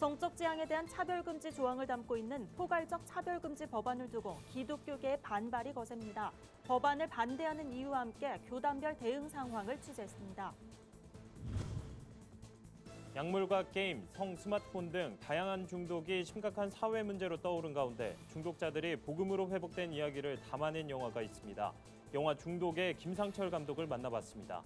성적 지향에 대한 차별금지 조항을 담고 있는 포괄적 차별금지 법안을 두고 기독교계의 반발이 거셉니다. 법안을 반대하는 이유와 함께 교단별 대응 상황을 취재했습니다. 약물과 게임, 성, 스마트폰 등 다양한 중독이 심각한 사회 문제로 떠오른 가운데 중독자들이 복음으로 회복된 이야기를 담아낸 영화가 있습니다. 영화 중독의 김상철 감독을 만나봤습니다.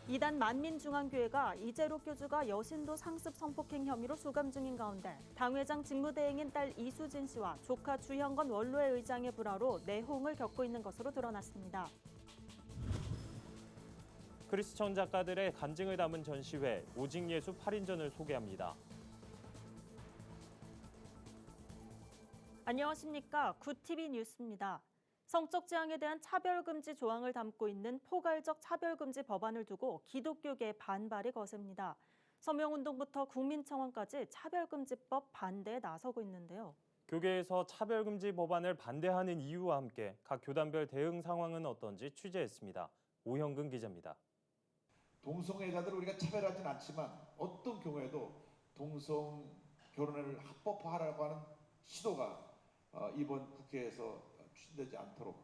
이단 만민중앙교회가 이재록 교주가 여신도 상습 성폭행 혐의로 수감 중인 가운데 당회장 직무대행인 딸 이수진 씨와 조카 주형건 원로회 의장의 불화로 내홍을 겪고 있는 것으로 드러났습니다. 크리스천 작가들의 간증을 담은 전시회 오직예수 8인전을 소개합니다. 안녕하십니까. 굿TV 뉴스입니다. 성적 지향에 대한 차별금지 조항을 담고 있는 포괄적 차별금지 법안을 두고 기독교계의 반발이 거셉니다. 서명운동부터 국민청원까지 차별금지법 반대에 나서고 있는데요. 교계에서 차별금지 법안을 반대하는 이유와 함께 각 교단별 대응 상황은 어떤지 취재했습니다. 오형근 기자입니다. 동성애자들을 우리가 차별하진 않지만 어떤 경우에도 동성 결혼을 합법화하라고 하는 시도가 이번 국회에서 추진되지 않도록.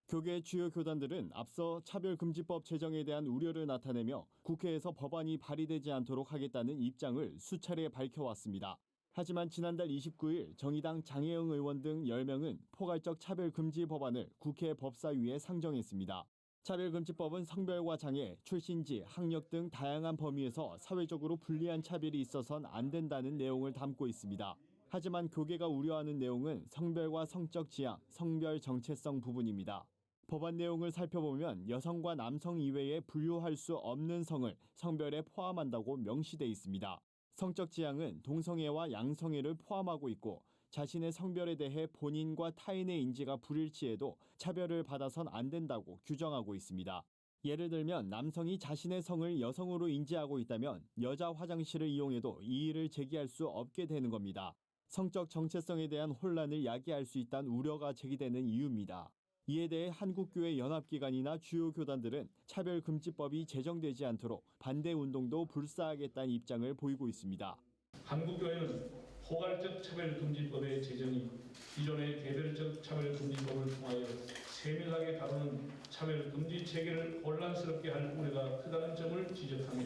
교계 주요 교단들은 앞서 차별금지법 제정에 대한 우려를 나타내며 국회에서 법안이 발의되지 않도록 하겠다는 입장을 수차례 밝혀왔습니다. 하지만 지난달 29일 정의당 장혜영 의원 등 10명은 포괄적 차별금지 법안을 국회 법사위에 상정했습니다. 차별금지법은 성별과 장애, 출신지, 학력 등 다양한 범위에서 사회적으로 불리한 차별이 있어선 안 된다는 내용을 담고 있습니다. 하지만 교계가 우려하는 내용은 성별과 성적 지향, 성별 정체성 부분입니다. 법안 내용을 살펴보면 여성과 남성 이외에 분류할 수 없는 성을 성별에 포함한다고 명시돼 있습니다. 성적 지향은 동성애와 양성애를 포함하고 있고 자신의 성별에 대해 본인과 타인의 인지가 불일치해도 차별을 받아선 안 된다고 규정하고 있습니다. 예를 들면 남성이 자신의 성을 여성으로 인지하고 있다면 여자 화장실을 이용해도 이의를 제기할 수 없게 되는 겁니다. 성적 정체성에 대한 혼란을 야기할 수 있다는 우려가 제기되는 이유입니다. 이에 대해 한국교회 연합기관이나 주요 교단들은 차별금지법이 제정되지 않도록 반대 운동도 불사하겠다는 입장을 보이고 있습니다. 한국교회는 포괄적 차별금지법의 제정이 기존의 개별적 차별금지법을 통하여 세밀하게 다루는 차별금지 체계를 혼란스럽게 할 우려가 크다는 점을 지적하며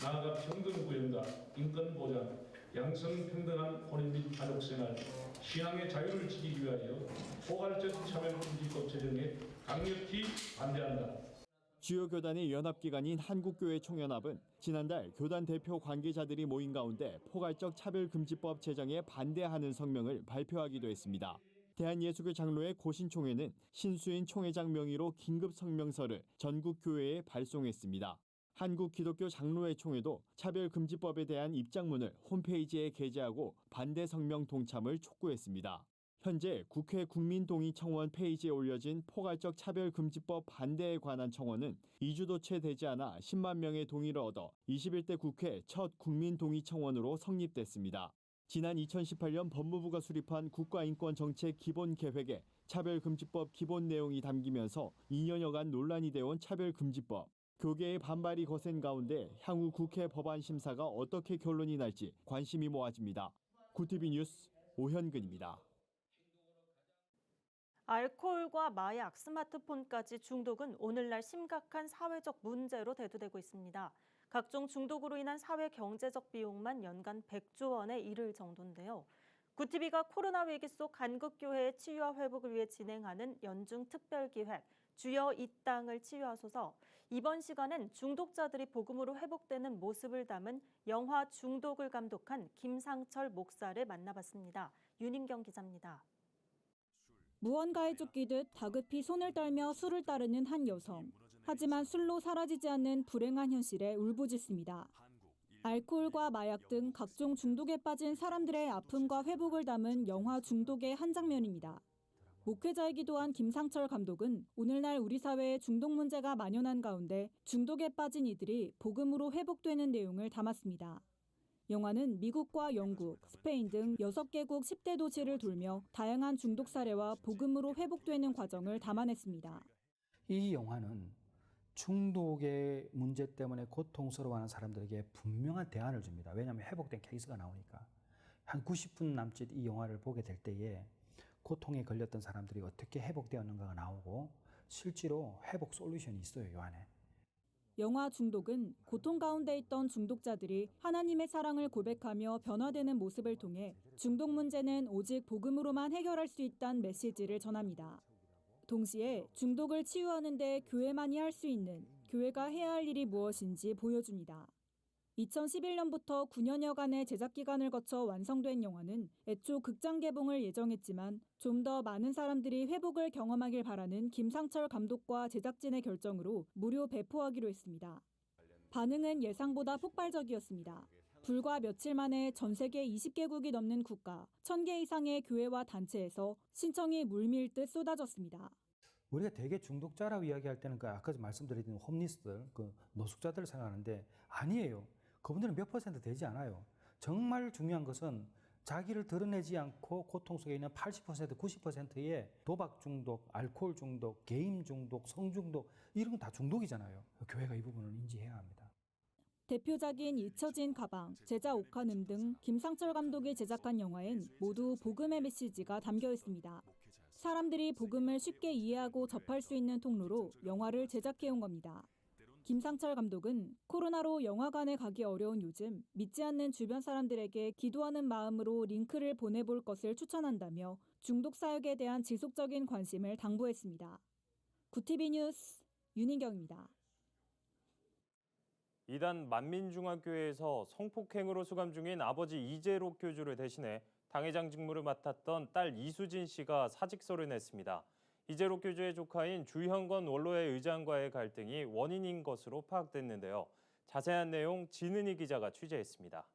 나아가 평등구현과 인권보장, 양성평등한 혼인 및 가족생활, 신앙의 자유를 지키기 위하여 포괄적 차별금지법 제정에 강력히 반대한다. 주요 교단의 연합기관인 한국교회 총연합은 지난달 교단 대표 관계자들이 모인 가운데 포괄적 차별금지법 제정에 반대하는 성명을 발표하기도 했습니다. 대한예수교 장로회 고신총회는 신수인 총회장 명의로 긴급 성명서를 전국 교회에 발송했습니다. 한국기독교 장로회 총회도 차별금지법에 대한 입장문을 홈페이지에 게재하고 반대 성명 동참을 촉구했습니다. 현재 국회 국민동의청원 페이지에 올려진 포괄적 차별금지법 반대에 관한 청원은 2주도 채 되지 않아 10만 명의 동의를 얻어 21대 국회 첫 국민동의청원으로 성립됐습니다. 지난 2018년 법무부가 수립한 국가인권정책 기본계획에 차별금지법 기본 내용이 담기면서 2년여간 논란이 되어온 차별금지법. 교계의 반발이 거센 가운데 향후 국회 법안 심사가 어떻게 결론이 날지 관심이 모아집니다. 굿TV 뉴스 오현근입니다. 알코올과 마약, 스마트폰까지 중독은 오늘날 심각한 사회적 문제로 대두되고 있습니다. 각종 중독으로 인한 사회 경제적 비용만 연간 100조 원에 이를 정도인데요. 굿TV가 코로나 위기 속 한국교회의 치유와 회복을 위해 진행하는 연중 특별기획 주여 이 땅을 치유하소서. 이번 시간엔 중독자들이 복음으로 회복되는 모습을 담은 영화 중독을 감독한 김상철 목사를 만나봤습니다. 윤인경 기자입니다. 무언가에 쫓기듯 다급히 손을 떨며 술을 따르는 한 여성. 하지만 술로 사라지지 않는 불행한 현실에 울부짖습니다. 알코올과 마약 등 각종 중독에 빠진 사람들의 아픔과 회복을 담은 영화 중독의 한 장면입니다. 목회자이기도 한 김상철 감독은 오늘날 우리 사회에 중독 문제가 만연한 가운데 중독에 빠진 이들이 복음으로 회복되는 내용을 담았습니다. 영화는 미국과 영국, 스페인 등 6개국 10대 도시를 돌며 다양한 중독 사례와 복음으로 회복되는 과정을 담아냈습니다. 이 영화는 중독의 문제 때문에 고통스러워하는 사람들에게 분명한 대안을 줍니다. 왜냐하면 회복된 케이스가 나오니까. 한 90분 남짓 이 영화를 보게 될 때에 고통에 걸렸던 사람들이 어떻게 회복되었는가가 나오고 실제로 회복 솔루션이 있어요, 이 안에. 영화 중독은 고통 가운데 있던 중독자들이 하나님의 사랑을 고백하며 변화되는 모습을 통해 중독 문제는 오직 복음으로만 해결할 수 있다는 메시지를 전합니다. 동시에 중독을 치유하는 데 교회만이 할 수 있는, 교회가 해야 할 일이 무엇인지 보여줍니다. 2011년부터 9년여간의 제작 기간을 거쳐 완성된 영화는 애초 극장 개봉을 예정했지만 좀 더 많은 사람들이 회복을 경험하길 바라는 김상철 감독과 제작진의 결정으로 무료 배포하기로 했습니다. 반응은 예상보다 폭발적이었습니다. 불과 며칠 만에 전 세계 20개국이 넘는 국가, 1000개 이상의 교회와 단체에서 신청이 물밀듯 쏟아졌습니다. 우리가 대개 중독자라고 이야기할 때는 아까 말씀드린 홈리스들, 노숙자들을 생각하는데 아니에요. 그분들은 몇 퍼센트 되지 않아요. 정말 중요한 것은 자기를 드러내지 않고 고통 속에 있는 80%, 90%의 도박 중독, 알코올 중독, 게임 중독, 성 중독 이런 건 다 중독이잖아요. 교회가 이 부분을 인지해야 합니다. 대표작인 잊혀진 가방, 제자 옥하는 등 김상철 감독이 제작한 영화엔 모두 복음의 메시지가 담겨 있습니다. 사람들이 복음을 쉽게 이해하고 접할 수 있는 통로로 영화를 제작해온 겁니다. 김상철 감독은 코로나로 영화관에 가기 어려운 요즘 믿지 않는 주변 사람들에게 기도하는 마음으로 링크를 보내볼 것을 추천한다며 중독 사역에 대한 지속적인 관심을 당부했습니다. 구티비 뉴스 윤희경입니다. 이단 만민중앙교회에서 성폭행으로 수감 중인 아버지 이재록 교주를 대신해 당회장 직무를 맡았던 딸 이수진 씨가 사직서를 냈습니다. 이재록 교주의 조카인 주현건 원로회 의장과의 갈등이 원인인 것으로 파악됐는데요. 자세한 내용 진은희 기자가 취재했습니다.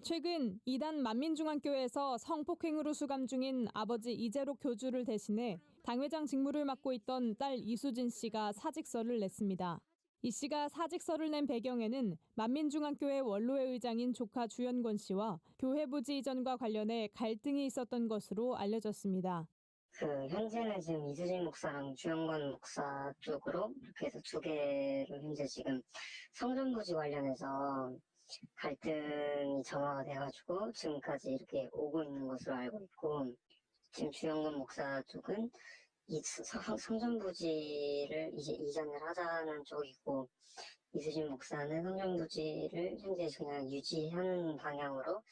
최근 이단 만민중앙교회에서 성폭행으로 수감 중인 아버지 이재록 교주를 대신해 당회장 직무를 맡고 있던 딸 이수진 씨가 사직서를 냈습니다. 이 씨가 사직서를 낸 배경에는 만민중앙교회 원로회 의장인 조카 주현권 씨와 교회 부지 이전과 관련해 갈등이 있었던 것으로 알려졌습니다. 현재는 지금 이수진 목사랑 주현권 목사 쪽으로 이렇게 해서 두 개로 현재 지금 성전부지 관련해서 갈등이 정화가 돼가지고 지금까지 이렇게 오고 있는 것으로 알고 있고, 지금 주현권 목사 쪽은 이 성전부지를 이제 이전을 하자는 쪽이고, 이수진 목사는 성전부지를 현재 그냥 유지하는 방향으로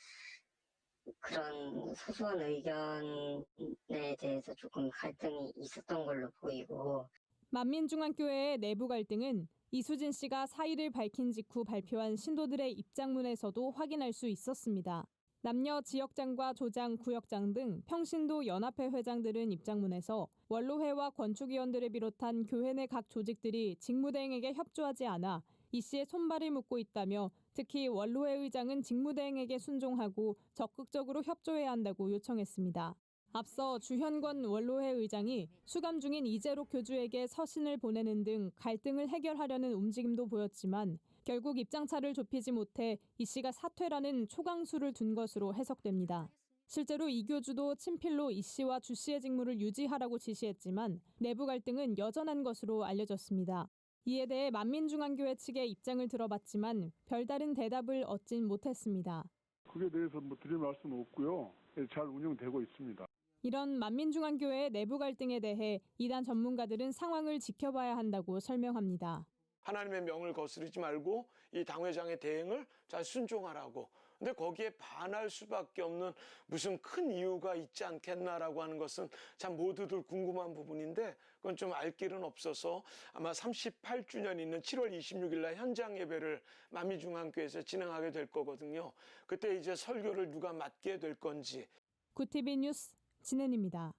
그런 소소한 의견에 대해서 조금 갈등이 있었던 걸로 보이고. 만민중앙교회의 내부 갈등은 이수진 씨가 사의를 밝힌 직후 발표한 신도들의 입장문에서도 확인할 수 있었습니다. 남녀 지역장과 조장, 구역장 등 평신도 연합회 회장들은 입장문에서 원로회와 건축위원들을 비롯한 교회 내 각 조직들이 직무대행에게 협조하지 않아 이 씨의 손발을 묶고 있다며 특히 원로회 의장은 직무대행에게 순종하고 적극적으로 협조해야 한다고 요청했습니다. 앞서 주현권 원로회 의장이 수감 중인 이재록 교주에게 서신을 보내는 등 갈등을 해결하려는 움직임도 보였지만 결국 입장차를 좁히지 못해 이 씨가 사퇴라는 초강수를 둔 것으로 해석됩니다. 실제로 이 교주도 친필로 이 씨와 주 씨의 직무를 유지하라고 지시했지만 내부 갈등은 여전한 것으로 알려졌습니다. 이에 대해 만민중앙교회 측의 입장을 들어봤지만 별다른 대답을 얻진 못했습니다. 그에 대해서 드릴 말씀은 없고요. 잘 운영되고 있습니다. 이런 만민중앙교회의 내부 갈등에 대해 이단 전문가들은 상황을 지켜봐야 한다고 설명합니다. 하나님의 명을 거스르지 말고 이 당회장의 대행을 잘 순종하라고. 근데 거기에 반할 수밖에 없는 무슨 큰 이유가 있지 않겠나라고 하는 것은 참 모두들 궁금한 부분인데 그건 좀 알 길은 없어서 아마 38주년 있는 7월 26일 날 현장 예배를 만민중앙교회에서 진행하게 될 거거든요. 그때 이제 설교를 누가 맡게 될 건지. 구티비 뉴스 진은입니다.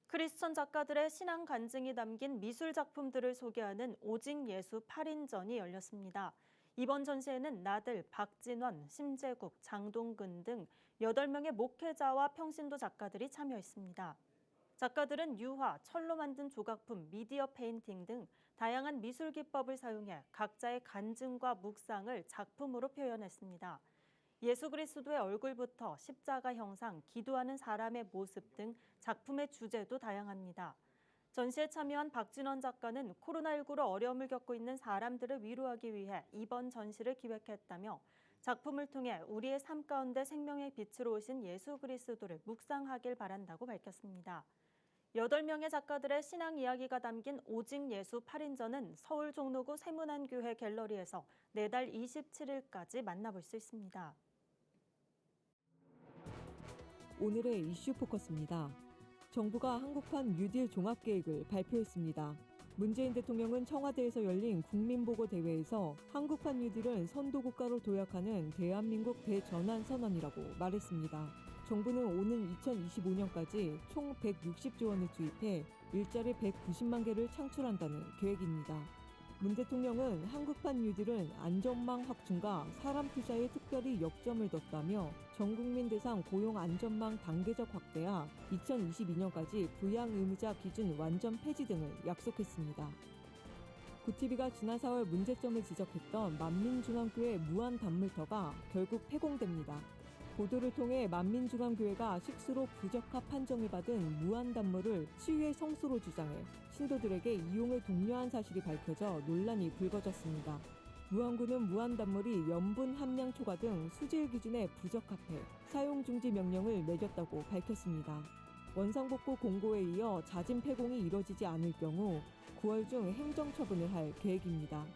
크리스천 작가들의 신앙 간증이 담긴 미술 작품들을 소개하는 오직 예수 8인전이 열렸습니다. 이번 전시회는 나들, 박진원, 심재국, 장동근 등 8명의 목회자와 평신도 작가들이 참여했습니다. 작가들은 유화, 철로 만든 조각품, 미디어 페인팅 등 다양한 미술 기법을 사용해 각자의 간증과 묵상을 작품으로 표현했습니다. 예수 그리스도의 얼굴부터 십자가 형상, 기도하는 사람의 모습 등 작품의 주제도 다양합니다. 전시에 참여한 박진원 작가는 코로나19로 어려움을 겪고 있는 사람들을 위로하기 위해 이번 전시를 기획했다며 작품을 통해 우리의 삶 가운데 생명의 빛으로 오신 예수 그리스도를 묵상하길 바란다고 밝혔습니다. 8명의 작가들의 신앙 이야기가 담긴 오직 예수 8인전은 서울 종로구 세문안교회 갤러리에서 내달 27일까지 만나볼 수 있습니다. 오늘의 이슈 포커스입니다. 정부가 한국판 뉴딜 종합계획을 발표했습니다. 문재인 대통령은 청와대에서 열린 국민보고대회에서 한국판 뉴딜은 선도국가로 도약하는 대한민국 대전환선언이라고 말했습니다. 정부는 오는 2025년까지 총 160조 원을 투입해 일자리 190만 개를 창출한다는 계획입니다. 문 대통령은 한국판 뉴딜은 안전망 확충과 사람 투자에 특별히 역점을 뒀다며 전국민 대상 고용 안전망 단계적 확대와 2022년까지 부양 의무자 기준 완전 폐지 등을 약속했습니다. 구티비가 지난 4월 문제점을 지적했던 만민중앙교회 무한단물터가 결국 폐공됩니다. 보도를 통해 만민중앙교회가 식수로 부적합 판정을 받은 무한단물을 치유의 성수로 주장해 신도들에게 이용을 독려한 사실이 밝혀져 논란이 불거졌습니다. 무안군은 무한단물이 염분 함량 초과 등 수질 기준에 부적합해 사용 중지 명령을 내렸다고 밝혔습니다. 원상복구 공고에 이어 자진 폐공이 이뤄지지 않을 경우 9월 중 행정처분을 할 계획입니다.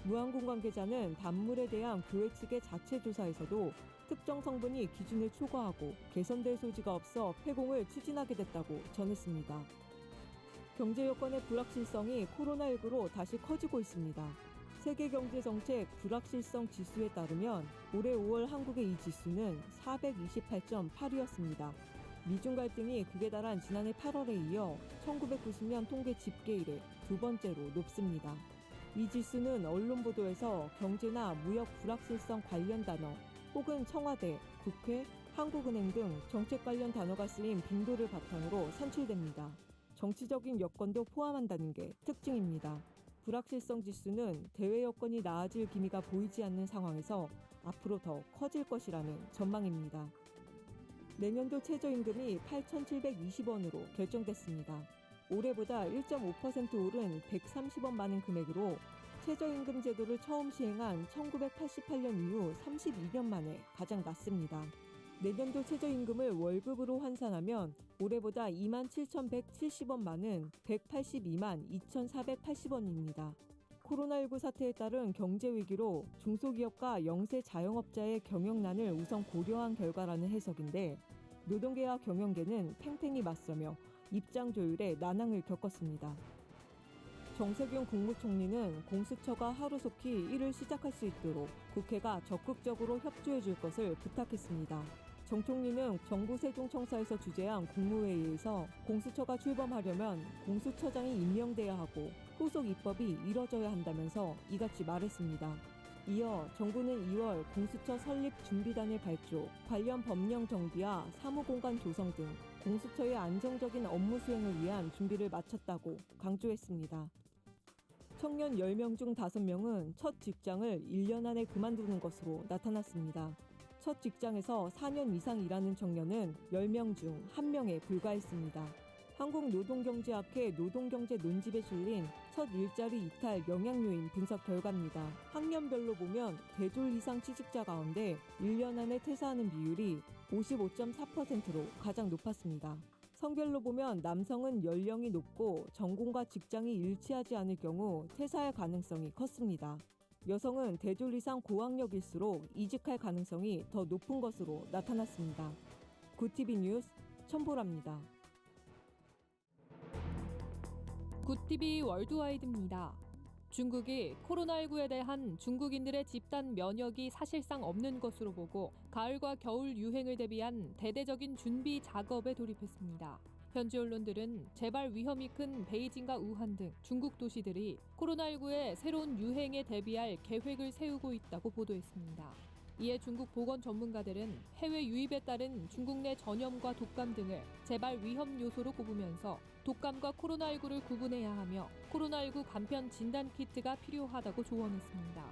무안군 관계자는 단물에 대한 교회 측의 자체 조사에서도 특정 성분이 기준을 초과하고 개선될 소지가 없어 폐공을 추진하게 됐다고 전했습니다. 경제 여건의 불확실성이 코로나19로 다시 커지고 있습니다. 세계경제정책 불확실성 지수에 따르면 올해 5월 한국의 이 지수는 428.8이었습니다. 미중 갈등이 극에 달한 지난해 8월에 이어 1990년 통계 집계 이래 두 번째로 높습니다. 이 지수는 언론 보도에서 경제나 무역 불확실성 관련 단어 혹은 청와대, 국회, 한국은행 등 정책 관련 단어가 쓰인 빈도를 바탕으로 산출됩니다. 정치적인 여건도 포함한다는 게 특징입니다. 불확실성 지수는 대외 여건이 나아질 기미가 보이지 않는 상황에서 앞으로 더 커질 것이라는 전망입니다. 내년도 최저임금이 8,720원으로 결정됐습니다. 올해보다 1.5% 오른 130원 많은 금액으로 최저임금 제도를 처음 시행한 1988년 이후 32년 만에 가장 낮습니다. 내년도 최저임금을 월급으로 환산하면 올해보다 27,170원 많은 182만 2,480원입니다. 코로나19 사태에 따른 경제 위기로 중소기업과 영세 자영업자의 경영난을 우선 고려한 결과라는 해석인데 노동계와 경영계는 팽팽히 맞서며 입장 조율에 난항을 겪었습니다. 정세균 국무총리는 공수처가 하루속히 일을 시작할 수 있도록 국회가 적극적으로 협조해 줄 것을 부탁했습니다. 정 총리는 정부 세종청사에서 주재한 국무회의에서 공수처가 출범하려면 공수처장이 임명돼야 하고 후속 입법이 이뤄져야 한다면서 이같이 말했습니다. 이어 정부는 2월 공수처 설립 준비단을 발족, 관련 법령 정비와 사무공간 조성 등 공수처의 안정적인 업무 수행을 위한 준비를 마쳤다고 강조했습니다. 청년 10명 중 5명은 첫 직장을 1년 안에 그만두는 것으로 나타났습니다. 첫 직장에서 4년 이상 일하는 청년은 10명 중 1명에 불과했습니다. 한국노동경제학회 노동경제 논집에 실린 첫 일자리 이탈 영향요인 분석 결과입니다. 학년별로 보면 대졸 이상 취직자 가운데 1년 안에 퇴사하는 비율이 55.4%로 가장 높았습니다. 성별로 보면 남성은 연령이 높고 전공과 직장이 일치하지 않을 경우 퇴사할 가능성이 컸습니다. 여성은 대졸 이상 고학력일수록 이직할 가능성이 더 높은 것으로 나타났습니다. 구티비 뉴스 천보라입니다. 굿TV 월드와이드입니다. 중국이 코로나19에 대한 중국인들의 집단 면역이 사실상 없는 것으로 보고 가을과 겨울 유행을 대비한 대대적인 준비 작업에 돌입했습니다. 현지 언론들은 재발 위험이 큰 베이징과 우한 등 중국 도시들이 코로나19의 새로운 유행에 대비할 계획을 세우고 있다고 보도했습니다. 이에 중국 보건 전문가들은 해외 유입에 따른 중국 내 전염과 독감 등을 재발 위험 요소로 꼽으면서 독감과 코로나19를 구분해야 하며 코로나19 간편 진단 키트가 필요하다고 조언했습니다.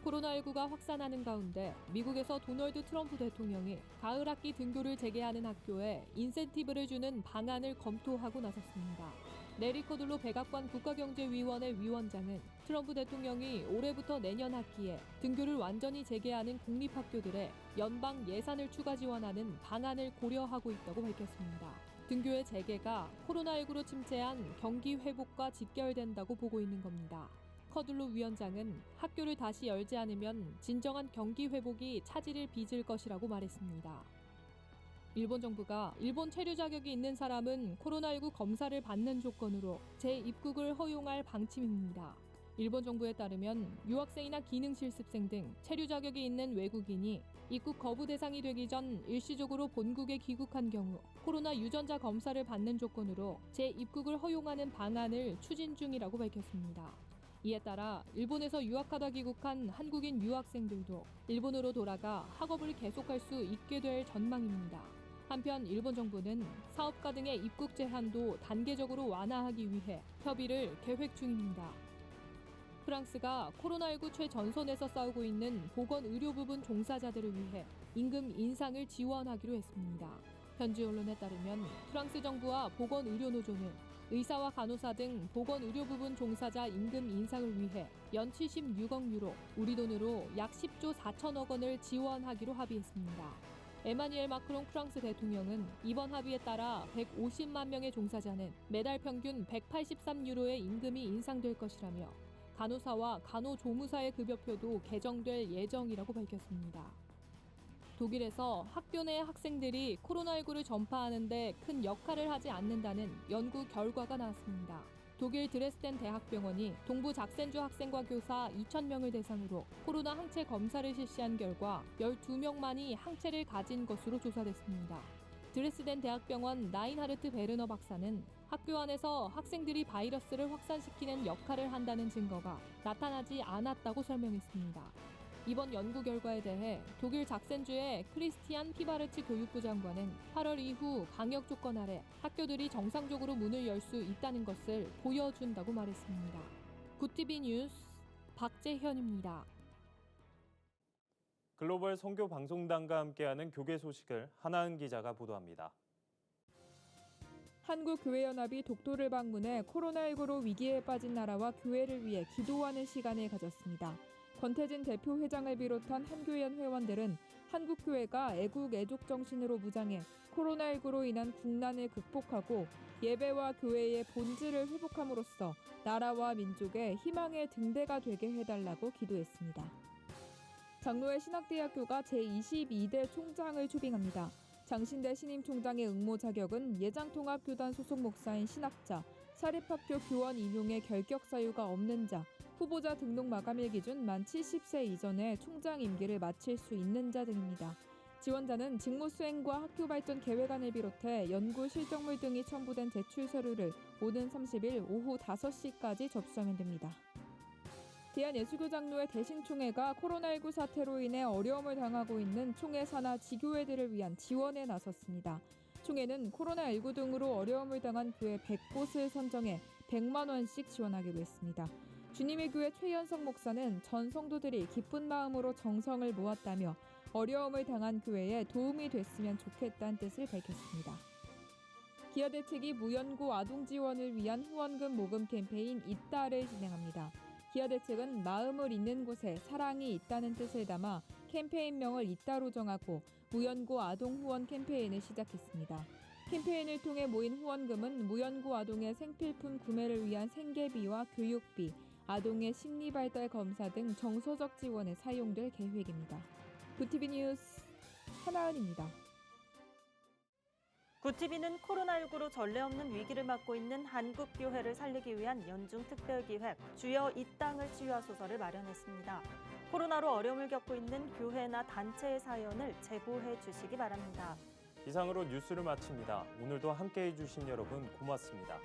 코로나19가 확산하는 가운데 미국에서 도널드 트럼프 대통령이 가을 학기 등교를 재개하는 학교에 인센티브를 주는 방안을 검토하고 나섰습니다. 내리 코들로 백악관 국가경제위원회 위원장은 트럼프 대통령이 올해부터 내년 학기에 등교를 완전히 재개하는 공립학교들에 연방 예산을 추가 지원하는 방안을 고려하고 있다고 밝혔습니다. 등교의 재개가 코로나19로 침체한 경기 회복과 직결된다고 보고 있는 겁니다. 커들로 위원장은 학교를 다시 열지 않으면 진정한 경기 회복이 차질을 빚을 것이라고 말했습니다. 일본 정부가 일본 체류 자격이 있는 사람은 코로나19 검사를 받는 조건으로 재입국을 허용할 방침입니다. 일본 정부에 따르면 유학생이나 기능실습생 등 체류 자격이 있는 외국인이 입국 거부 대상이 되기 전 일시적으로 본국에 귀국한 경우 코로나 유전자 검사를 받는 조건으로 재입국을 허용하는 방안을 추진 중이라고 밝혔습니다. 이에 따라 일본에서 유학하다 귀국한 한국인 유학생들도 일본으로 돌아가 학업을 계속할 수 있게 될 전망입니다. 한편 일본 정부는 사업가 등의 입국 제한도 단계적으로 완화하기 위해 협의를 계획 중입니다. 프랑스가 코로나19 최전선에서 싸우고 있는 보건의료 부분 종사자들을 위해 임금 인상을 지원하기로 했습니다. 현지 언론에 따르면 프랑스 정부와 보건의료노조는 의사와 간호사 등 보건의료 부분 종사자 임금 인상을 위해 연 76억 유로, 우리 돈으로 약 10조 4천억 원을 지원하기로 합의했습니다. 에마뉘엘 마크롱 프랑스 대통령은 이번 합의에 따라 150만 명의 종사자는 매달 평균 183유로의 임금이 인상될 것이라며 간호사와 간호조무사의 급여표도 개정될 예정이라고 밝혔습니다. 독일에서 학교 내 학생들이 코로나19를 전파하는 데 큰 역할을 하지 않는다는 연구 결과가 나왔습니다. 독일 드레스덴 대학병원이 동부 작센주 학생과 교사 2,000명을 대상으로 코로나 항체 검사를 실시한 결과 12명만이 항체를 가진 것으로 조사됐습니다. 드레스덴 대학병원 나인하르트 베르너 박사는 학교 안에서 학생들이 바이러스를 확산시키는 역할을 한다는 증거가 나타나지 않았다고 설명했습니다. 이번 연구 결과에 대해 독일 작센주의 크리스티안 피바르츠 교육부 장관은 8월 이후 방역 조건 아래 학교들이 정상적으로 문을 열 수 있다는 것을 보여준다고 말했습니다. 굿티비 뉴스 박재현입니다. 글로벌 선교 방송단과 함께하는 교계 소식을 하나은 기자가 보도합니다. 한국교회연합이 독도를 방문해 코로나19로 위기에 빠진 나라와 교회를 위해 기도하는 시간을 가졌습니다. 권태진 대표 회장을 비롯한 한교연 회원들은 한국교회가 애국 애족 정신으로 무장해 코로나19로 인한 국난을 극복하고 예배와 교회의 본질을 회복함으로써 나라와 민족의 희망의 등대가 되게 해달라고 기도했습니다. 장로회 신학대학교가 제22대 총장을 초빙합니다. 장신대 신임 총장의 응모 자격은 예장통합교단 소속 목사인 신학자, 사립학교 교원 임용의 결격 사유가 없는 자, 후보자 등록 마감일 기준 만 70세 이전에 총장 임기를 마칠 수 있는 자 등입니다. 지원자는 직무 수행과 학교 발전 계획안을 비롯해 연구 실적물 등이 첨부된 제출 서류를 오는 30일 오후 5시까지 접수하면 됩니다. 대한예수교장로회 대신총회가 코로나19 사태로 인해 어려움을 당하고 있는 총회 산하 지교회들을 위한 지원에 나섰습니다. 총회는 코로나19 등으로 어려움을 당한 교회 100곳을 선정해 100만 원씩 지원하기로 했습니다. 주님의 교회 최연석 목사는 전 성도들이 기쁜 마음으로 정성을 모았다며 어려움을 당한 교회에 도움이 됐으면 좋겠다는 뜻을 밝혔습니다. 기아대책이 무연고 아동 지원을 위한 후원금 모금 캠페인 있다를 진행합니다. 기아대책은 마음을 잇는 곳에 사랑이 있다는 뜻을 담아 캠페인명을 있다로 정하고 무연고 아동 후원 캠페인을 시작했습니다. 캠페인을 통해 모인 후원금은 무연고 아동의 생필품 구매를 위한 생계비와 교육비, 아동의 심리발달 검사 등 정서적 지원에 사용될 계획입니다. 굿티비 뉴스 하나은입니다. 굿티비는 코로나19로 전례 없는 위기를 맞고 있는 한국교회를 살리기 위한 연중 특별기획 주여 이 땅을 치유하소서를 마련했습니다. 코로나로 어려움을 겪고 있는 교회나 단체의 사연을 제보해 주시기 바랍니다. 이상으로 뉴스를 마칩니다. 오늘도 함께해 주신 여러분 고맙습니다.